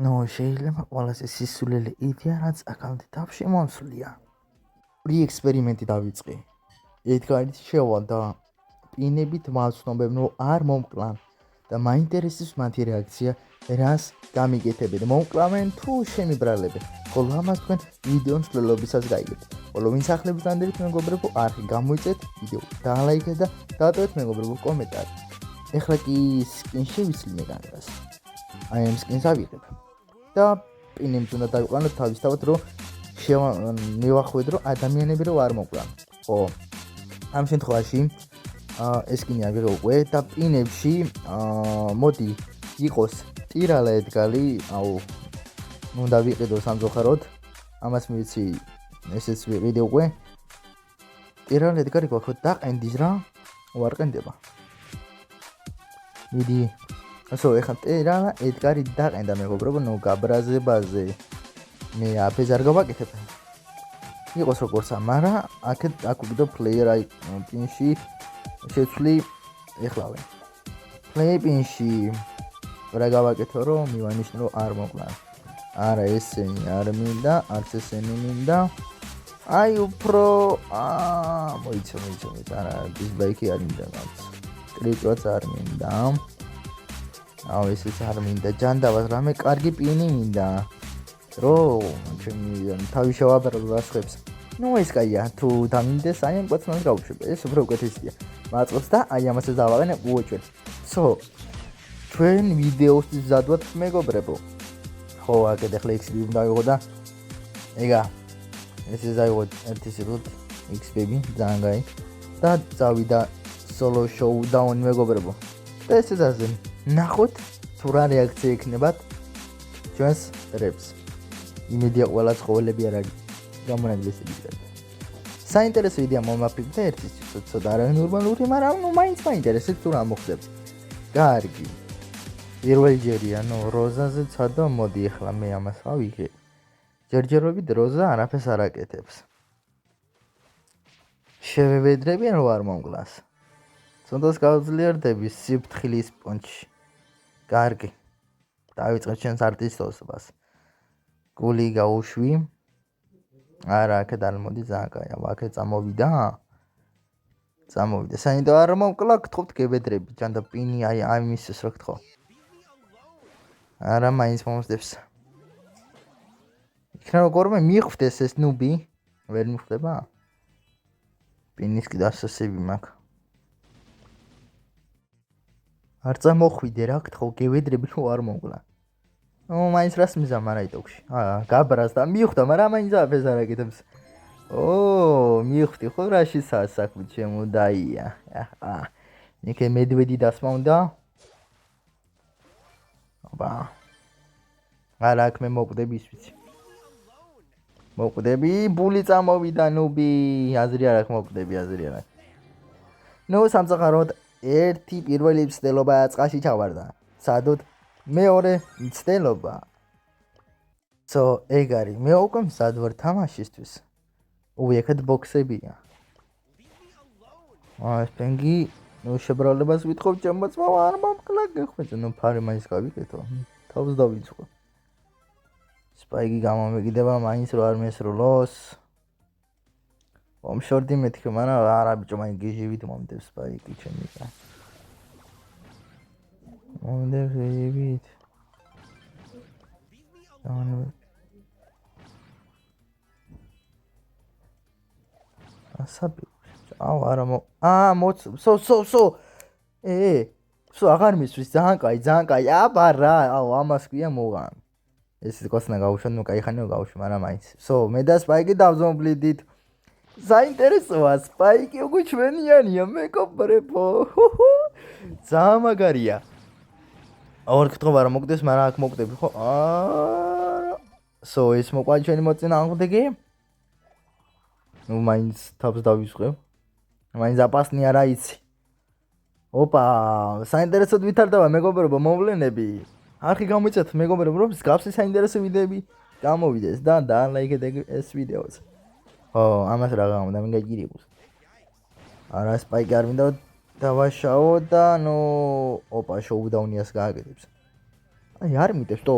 შეიძლება ყველაზე სისულელე იდეა, რაც აქამდე თავში მომსვლია. ორი ექსპერიმენტი დავიწყე. ერთგანით შევალდა პინებით მაცნობებ, არ მომკლან და მაინტერესებს მათი რეაქცია, რას გამიგეთებენ, მომკლავენ თუ შემიბრალებენ. ხოლო ამას თქვენ ვიდეო მსვლელობისას გაიგებთ. ხოლო ვინც ახლებთან დერით მეგობრებო, არხი გამოიწეთ ვიდეო, დალაიქეთ და დატოვეთ მეგობრებო კომენტარი. ეხლა კი სკინ შევიცვლი მეკანიკას. აი ამ სკინს ავიღებ. და პინებს უნდა დავიყვანოთ თავისთავად, რომ მივახვედრ, რომ ადამიანები რო არ მოკლან. ხო. ამ შემთხვევაში ეს სკინი ავიღე უკვე და პინებში მოდი იყოს ტირალა ედგალი, უნდა ვიყიდო სამწუხაროდ. ამას მივიცი, ესეც ვიყიდე უკვე. ტირალა ედგარი გვაქვს დაყენდის რა, არ ყენდება. მიდი ეხლა ტირალა ედგარი დაყენდა მეგობრებო, გაბრაზებაზე მე აფეს არ გავაკეთებ. იყოს როგორც ამარა, აქ უკვე პლეიერ აი პინში შეცვლი ეხლავე. პლეი პინში რა გავაკეთო, რომ მივანიშნო, რომ არ მოკლან. არა ესენი არ მინდა, არც ესენი მინდა. აი უფრო მოიცა, არა დისლაიკი არ მინდა რაც. კრიტვაც არ მინდა. ესეც არ მინდა, ჯანდავას რამე კარგი პინი მინდა. რო ჩემი თავი შევაბერო რასხებს. ეს კაია, თუ დამინდეს, აი ამ კვეთნას გავუშვებ. ეს უფრო უკეთესია. მაწყობს და აი ამასაც დავაყენე უოჭვენ. ჩვენ ვიდეოსთვის მზადვართ მეგობრებო. ხო, აქეთ ახლა XP უნდა ვიღო და ეგა. ესე ზაიღო ერთი სიტყვით XP ძალიან კაი. და წავიდა solo showdown მეგობრებო. და ესე ზაზე ნახოთ თუ რა რეაქცია ექნებათ ჩვენს რეპს. იმედია ყველა ცხოველები არ არის გამონაკლისები. საინტერესო იდეა მომაფიქრე ერთი ცოტა არა ნორმალური, მაგრამ მაინც მაინტერესებს თუ რა მოხდება. კარგი. პირველი ჯერია, როზაზე ცადო, მოდი ახლა მე ამას ავიღე. ჯერჯერობით როზა არაფერს არ აკეთებს. შევევედრებიან რო არ მომკლას. ცოტას გავძლიერდები სიფრთხილის პონჩი. კარგი. დავიწყებ ჩვენს არტისტოსობას. გული გაუშვი. არა, აქეთ არ მოდი ძალიან კაი. აქეთ წამოვიდა. საინდო არ მომკლა, გთხოვთ გევედრები. ჯანდა პინი აი ამისეს რა გთხოვ. არა, მაინც მომსდებს. იქნება როგორმე მიხვდეს ეს ნუბი, ვერ მიხვდება? პინის კი დასასები მაქვს. არ წამოხვიდე რა გთხოვ, გევედრები რო არ მომკლა. მაინც რას მიზამ არა იტოქში. გაბრაზ და მიხვდა, მაგრამ მაინც აფეს არ აკეთებს. მიხვდი ხო რაში საქმე ჩემო დაია. ნიკე მედვედი დასმაუნდა. არა აქ მე მოკვდები ის ვიცი. მოკვდები, ბული წამოვიდა ნუბი. აზრი არ აქვს მოკვდები, აზრი არ აქვს. სამწუხაროდ ერთი პირველი მცდელობა წყალში ჩავარდა. სადოთ მეორე მცდელობა. ეგ არის. მე უკვე მზად ვარ თამაშისთვის. აქეთ ბოქსებია. ეს პენგი შებრალებას ვითხოვ ჩემო ძმაო, არ მომკლა გეხვეწე, ფარი მაინც გავიკეთო. თავს დავიწყო. სპაიგი გამომეკიდება მაინც რო არ მესრულოს. შორდი მეთქე, მაგრამ არა ბიჭო, მაინც გიჟივით მომდებს სპაიგი ჩემი. მომდებს გიჟივით. ასაბი. არა აღარ მისვრის, ძალიან კაი. აბარა, ამას ქვია მოვან. ეს კოსნა გავუშვან, კაი ხანია გავუშვი, მაგრამ მაინც. მე და სპაიგი დავზომბლიდით. საინტერესოა, სპაიგი უკვე ჩვენიანია, მეგობრებო. ძალიან მაგარია. ორ კითხვა რა მოგდეს, მაგრამ აქ მოგდები ხო? არა. ეს მოყვა ჩვენი მოწინააღმდეგე. მაინც თავს დავისვევ. მაინც აპასნი არა იცი. საინტერესოდ ვითარდება მეგობრებო მოვლენები. არხი გამოიწეთ მეგობრებო, რომ მსგავსი საინტერესო ვიდეოები გამოვიდეს და დალაიქეთ ეს ვიდეოც. ამას რა გამოდა, მე გაიგირებს. არა სპაიკი არ მინდა დავაშაო და შოუდაუნიას გააკეთებს. არ მიტევს თო.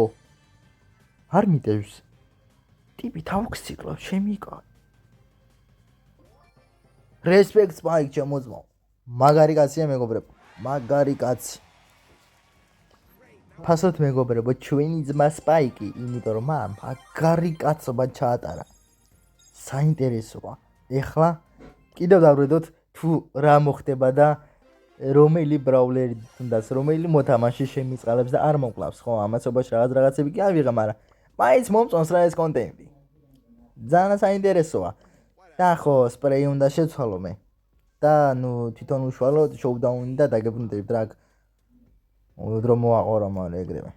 არ მიტევს. ტიპი თავქციკლავს ჩემი კაცი. Respect Spike ჩემო ძმაო. მაგარი კაცია მეგობრებო. მაგარი კაცი. ფასოთ მეგობრებო, ჩვენი ძმა Spike-ი, იმიტომ რომ მაგარი კაცობა ჩაატარა. საინტერესოა. ეხლა კიდევ დავბრუნდოთ თუ რა მოხდება და რომელი ბრაულერი თუნდაც რომელი მოთამაშე შემიწყალებს და არ მოკლავს, ხო? ამასობაში რაღაცები კი ავიღე, მაგრამ მაინც მომწონს რა ეს კონტენტი. ძალიან საინტერესოა. და ხო, სპრეი უნდა შეცვალო მე. და ნუ თვითონ უშვალოთ შოუდაუნი და დაგებრუნდებით რა. დრო მოაყორო მალე ეგრევე.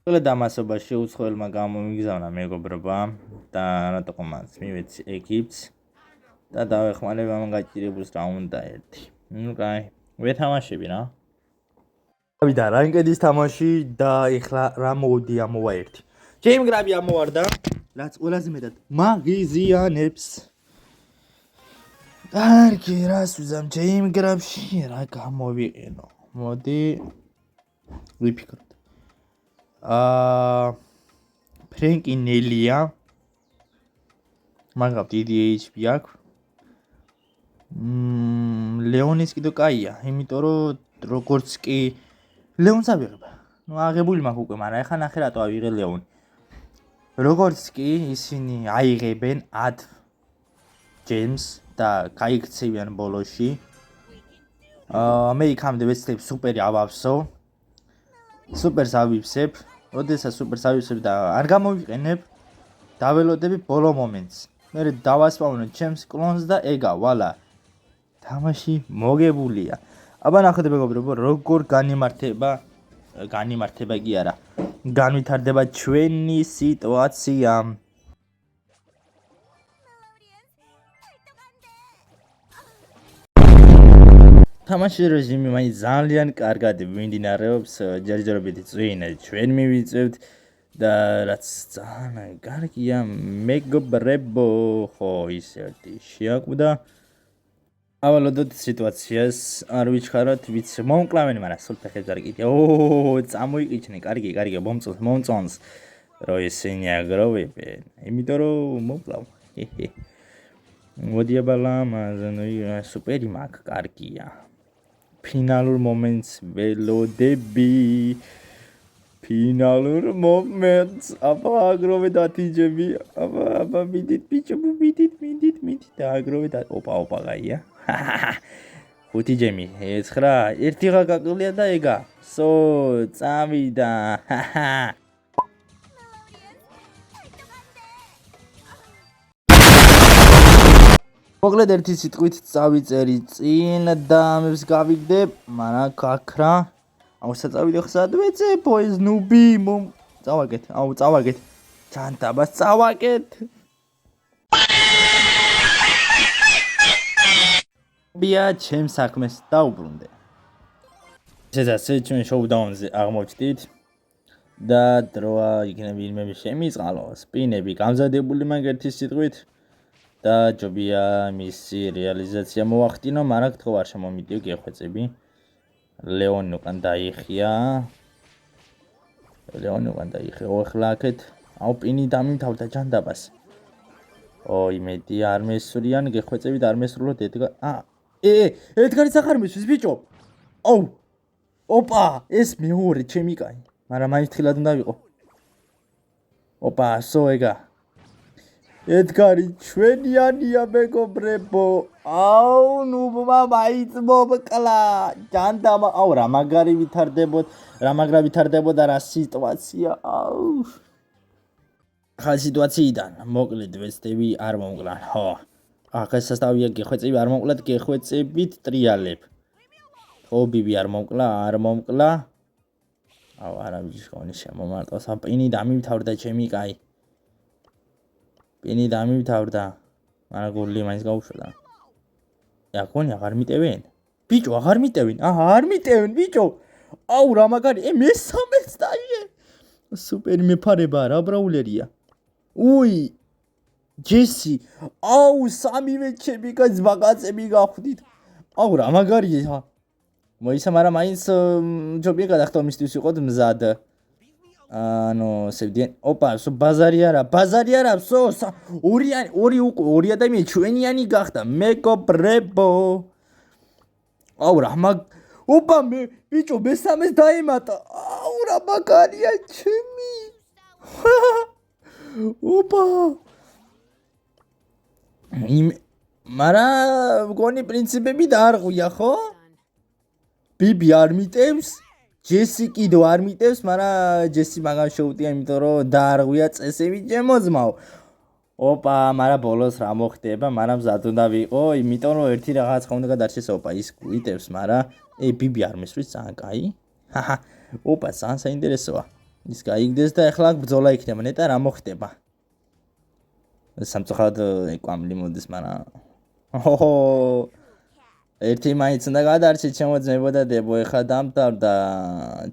ყველა დამასობაში უცხოელმა გამომიგზავნა მეგობრობა და რატომაც მივეცი ექიპს და დავეხმარებ ამ გაჭირებულს რა უნდა ერთი. ნუ კაი, ვეთამაშები რა. ავიდა რანკედის თამაში და ეხლა რა მოუდი ამოვა ერთი. ჩემი გრაბი ამოვარდა, რაც ყველაზე მეტად მაგიზიანებს. კარგი, რას ვიზამ ჩემი გრაბში რა გამოვიყენო. მოდი ვიფიქროთ. ფრენკი ნელია მაგავ დიდი HP აქვს. ლეონის კიდე კაია, იმიტომ რომ როგორც კი ლეონს ავიღებ. ნუ აღებული მაქვს უკვე, მაგრამ ეხლა ნახე რატო ავიღე ლეონი. როგორც კი ისინი აიღებენ 10 ჯემს და გაიქცევიან ბოლოში. მე იქამდე ვეცდებ სუპერი ავავსო. სუპერს ავივსებ. როდესაც სუპერს ავივსებ და არ გამოვიყენებ, დაველოდები ბოლო მომენტს. მე დავასპავნებ ჩემს კლონს და ეგა, ვალა. თამაში მოგებულია. აბა ნახეთ მეგობრებო, როგორ განიმართება კი არა. განვითარდება ჩვენი სიტუაცია. თამაშის რეჟიმი მაინც ძალიან კარგად მიმდინარეობს, ჯერჯერობით წვინა ჩვენ მივიწევთ და რაც ძალიან კარგია მეგობრებო, ხო ის ერთი შეაკვდა. ავალოდოთ სიტუაციას არ ვიჩქაროთ, ვიც მომკლავენ, მაგრამ სულ ფეხებს არ კიდე. წამოიყიჩნე, კარგი, მომწონს, რომ ისინი აგროვებენ, იმიტომ რომ მომკლავ. მოდი აბა სუპერი მაქვს, კარგია. ფინალურ მომენტს ველოდები. ფინალურ მომენტს აბა აგროვე დათიჯები. აბა მიდით ბიჭებო, მიდით და აგროვე და ოპა გაია. 5 ჯემი, 9, 1 გაკლია და ეგა. წავიდა. მოკლედ ერთი სიტყვით წავიწერი წინ და ამებს გავიგდებ, მაგრამ ქაქრა. წავიდე ხსად ვეცე, boys ნუბი, წავაკეთ. ჯანტაბას წავაკეთ. ბია ჩემ საქმეს დაუბრუნდე. შესაძლოა ჩვენ შოუდაუნზე აღმოჩნდით და დროა იქნება ვინმე შემიწყალო, სპინები გამზადებული მაგ ერთი სიტყვით. და ჯობია მისი რეალიზაცია მოახდინო, მაგრამ გთხოვ არ შემომიდიო გეხვეწები. ლეონი უკან დაიხია. ეხლა აქეთ პინი დამიმთავრდა ჯანდაბას. იმედი არ მესვრიან, გეხვეწებით არ მესრულოთ ედგარ. ედგარიც აღარ მესვრის ბიჭო. ოპა, ეს მეორე ჩემი კაი, მაგრამ მაინც თხილად უნდა ვიყო. ეგა. ედგარი ჩვენიანია მეგობრებო. ნუ მაინც მომკლა. ჯანდაბა, რა მაგარი ვითარდებოდა რა სიტუაცია. ხა სიტუაციიდან მოკლედ ვეცდები არ მომკლან. ახლა სასტავია გეხვეწები არ მომკლათ, გეხვეწებით ტრიალებ. ბიბი არ მომკლა. არა ვიჟღონი შემომარტყოს. პინი დამივთავრდა ჩემი კაი. პინი დამივთავრდა. მაგრამ გოლი მაინც გაუშვდა. აქონი აღარ მიტევენ. ბიჭო, აღარ მიტევენ. არ მიტევენ ბიჭო. რა მაგარი. მესამეც დაიე. სუპერი მეფარება რა ბრაულერია. ჯესი. სამივე ჩემი კაც ბაგაცები გახვდით. რა მაგარია. მოისა, მაგრამ მაინც ჯობია გადახტომისთვის იყოთ მზად. ანუ სევდიან ოპა სო ბაზარი არა სო ორი ადამიანი ჩვენიანი გახდა მეგობრებო აუ რა მაგ ოპა მე ბიჭო მესამეს დაემატა აუ რა მაგარია ჩემი ოპა მარა მგონი პრინციპები დაარღვია ხო ბიბი არ მიტევს ჯესი კიდო არ მიტევს მაგრამ ჯესი მაგან შეუტია იმიტომ რომ დაარღვია წესები ჩემოძმაო ოპა მარა ბოლოს რა მოხდება მაგრამ მზად უნდა ვიყო იმიტომ რომ ერთი რაღაც ხომ უნდა გადარჩეს ოპა ის იტევს მაგრამ ბიბი არ მისვრის ძალიან კაი ოპა ძალიან საინტერესოა ის გაიგდეს და ეხლა ბრძოლა იქნება ნეტა რა მოხდება სამწუხაროდ ეკვამლი მოდის მაგრამ ოჰო ერთი მაინც უნდა გადარჩი ჩემოძმებო და დებო ეხლა დამთავრდა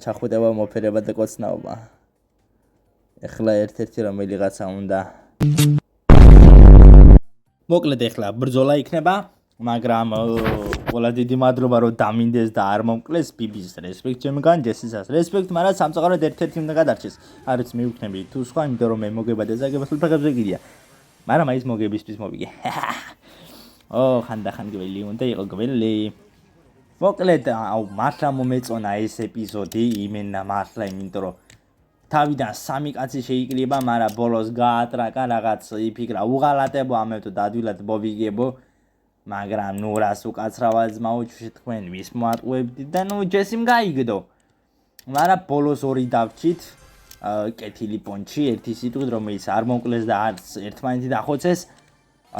ჩახვდება მოფერება და კოცნაობა ეხლა ერთ-ერთი რომელიღაცა უნდა მოკლედ ეხლა ბრძოლა იქნება მაგრამ ყველა დიდი მადლობა რომ დამინდეს და არ მომკლეს ბიბის რესპექტ ჩემგან ჯესისას რესპექტ მაგრამ სამწუხაროდ ერთ-ერთი უნდა გადარჩეს არც მივიქნები თუ სხვა იმიტომ რომ მე მოგება და ზაგებას ფეხებზე გიდია მაგრამ ის მოგებისთვის მოვიგე ხანდახან გველი უნდა იყო გველი მოკლედ აუ მართლა მომეწონა ეს ეპიზოდი იმენა მართლა იმიტომ რომ თავიდან სამი კაცი შეიკრიბა მაგრამ ბოლოს გაატრაკა რაღაც იფიქრა უღალატებო ამეთო დადვილად მოვიგებო მაგრამ ნუ რას უკაცრავად ძმაო თქვენ ვის მოატყუებდით და ნუ ჯესიმ გაიგდო მაგრამ ბოლოს ორი დავჭით კეთილი პონჩი ერთი სიტყვით რომელიც არ მომკლეს და არც ერთმანეთი დახოცეს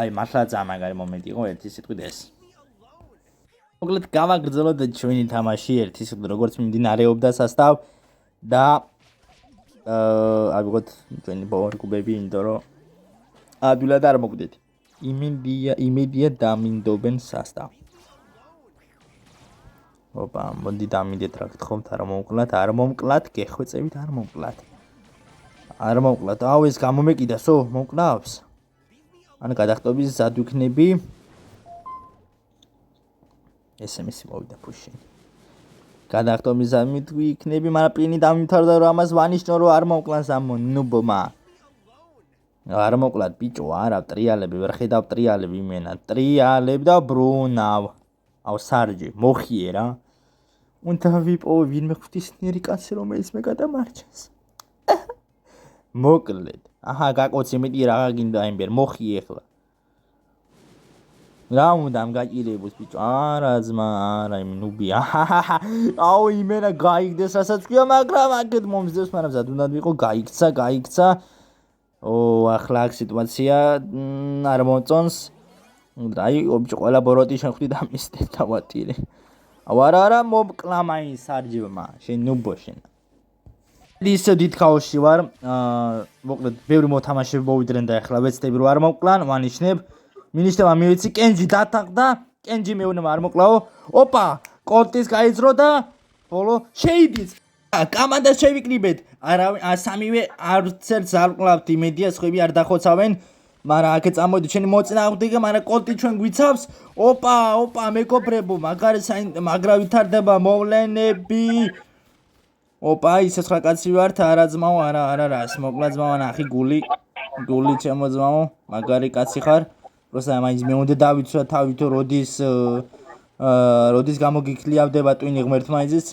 აი მართლა ძალიან მაგარი მომენტი იყო ერთი სიტყვით ეს მოკლედ გავაგრძელოთ ჩვენი თამაში ერთი სიტყვით როგორც მიმდინარეობდა სასტავ და ავიღოთ ჩვენი პაუერ კუბები იმიტომ რომ ადვილად არ მოგვდეთ იმედია დამინდობენ სასტავ ოპა მოდი დამინდეთ რა გთხოვთ არ მომკლათ გეხვეწებით არ მომკლათ აუ ეს გამომეკიდასო მომკლავს ან გადახტობის ზად ვიქნები SMS-ი მოვიდა ფუში გადახტობის ზად ვიქნები მაგრამ პინი დამვითარდა რომ ამას ვანიშნო რომ არ მომკლას ამ ნუბმა არ მოკლათ ბიჭო არა ტრიალები ვერ ხედავ ტრიალები იმენა ტრიალებ და ბრუნავ აუ სარჯი მოხიე რა უნდა ვიპოვო ვინმე ღვთისმიერი კაცი რომელიც მე გადამარჩენს მოკლედ აჰა გაკოცე მეტი რაღა გინდა იმბერ მოხიე ახლა რა უნდა ამ გაჭირებოს ბიჭო არა ძმა არა იმ ნუბია აუ იმენა გაიგდეს რასაც ქვია მაგრამ აქეთ მომზდევს მაგრამ ზად უნდა ვიყო გაიქცა ახლა აქ სიტუაცია არ მომწონს აი ობიჭო ყველა ბოროტი შენ ხვდი დამისდეთ დავატირე აუ არა მომკლა მაინც სარჯიბმა შენ ნუბო შენ ისე დიდ ხაოსში ვარ მოკლედ ბევრი მოთამაშეები მოვიდნენ და ახლა ვეცდები რომ არ მომკლან ვანიშნებ მინიშტება მივიცი კენჯი დათანხდა კენჯი მეუნება არ მოკლაო ოპა კონტის გაიძრო და ბოლო შეიდის კამანდას შევიკრიბეთ არა სამივე არც ერთ ზარყლავთ იმედია სხვები არ დახოცავენ მაგრამ აქ წამოდი ჩვენი მოწინააღმდეგე მაგრამ კონტი ჩვენ გვიცავს ოპა მეგობრებო მაგრა ვითარდება მოვლენები ოპა ისე სხვა კაცი ვართ არა ძმაო არა რას მოკლა ძმაო ნახი გული ჩემო ძმაო მაგარი კაცი ხარ პროსტა მაინც მე უნდა დავიცვა თავითო როდის გამოგიქლიავდება ტვინი ღმერთმაინცის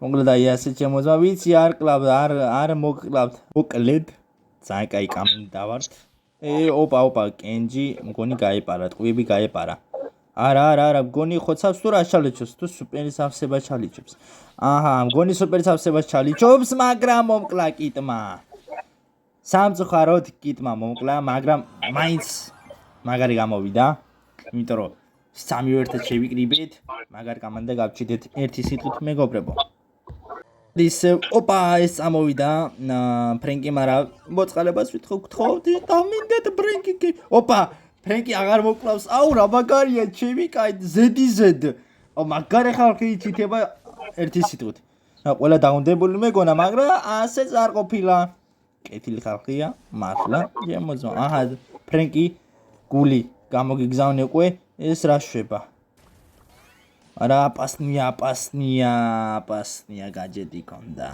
მოკლედ აი ასე ჩემო ძმა ვიცი არ კლავ არ მოკლავთ მოკლედ ძალიან კაი კამინდა ვართ ოპა კენჯი მგონი გაეპარა ტყვიები გაეპარა არა მგონი ხოცავს თუ რა ჩალიჩოს თუ სუპერის ავსება ჩალიჩობს აჰა მგონი სუპერის ავსებას ჩალიჩობს მაგრამ მომკლა კიტმა სამწუხაროდ კიტმა მომკლა მაგრამ მაინც მაგარი გამოვიდა იმიტომ რომ სამივე ერთად შევიკრიბეთ მაგარი კამანდა გავჭიდეთ ერთი სიტყვით მეგობრებო ის ოპა ეს ამოვიდა ფრენკი მაგრამ მოწყალებას ვთხოვთ დამინდეთ ფრენკი ოპა ფრენკი აღარ მოკლავს აუ რა მაგარია ჩემი კაი ზედიზედ აუ მაგარი ხალხი იცითება ერთი სიტყვით ყველა დაუნდებული მეგონა მაგრამ ასეც არ ყოფილა კეთილი ხალხია მართლა შემოძმა აჰა ფრენკი გული გამოგიგზავნე უკვე ეს რა შვება არა პასნია გაჯეტი კონდა.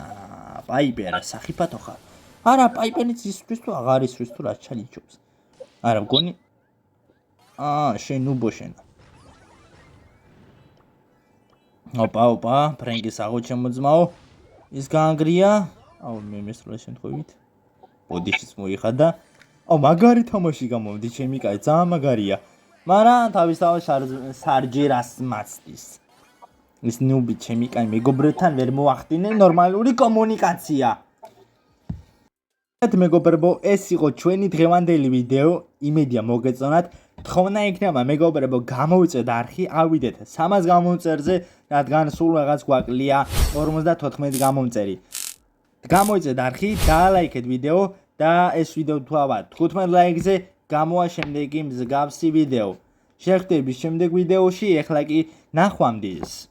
პაიპერა სახიფათო ხარ. არა პაიპერიც ისვრის თუ აღარ ისვრის თუ რა ჩალიჩობს. არა მგონი შენ უბოშენ. ოპა, ფრენკის აღოჩემოძმაო. ის გაანგრია. აუ მე მესროლე შემთხვევით. ბოდიშიც მოიხადა. აუ მაგარი თამაში გამომდი ჩემი კაი, ძალიან მაგარია. მაგრამ თავისთავად სარჯერას მაცდის. ის ნუბი ჩემი კაი მეგობრებთან ვერ მოახდინე ნორმალური კომუნიკაცია. მეგობრებო, ეს იყო ჩვენი დღევანდელი ვიდეო. იმედია მოგეწონათ. თხოვნა იქნება მეგობრებო, გამოვიწევთ არხი, ავიდეთ 300 გამომწერზე, რადგან სულ რაღაც გვაკლია 54 გამომწერი. გამოიწევთ არხი, დაალაიქეთ ვიდეო და ეს ვიდეო თუ ავა 15 ლაიქზე გამოვა შემდეგი მსგავსი ვიდეო. შევხვდებით შემდეგ ვიდეოში, ეხლა კი ნახვამდის.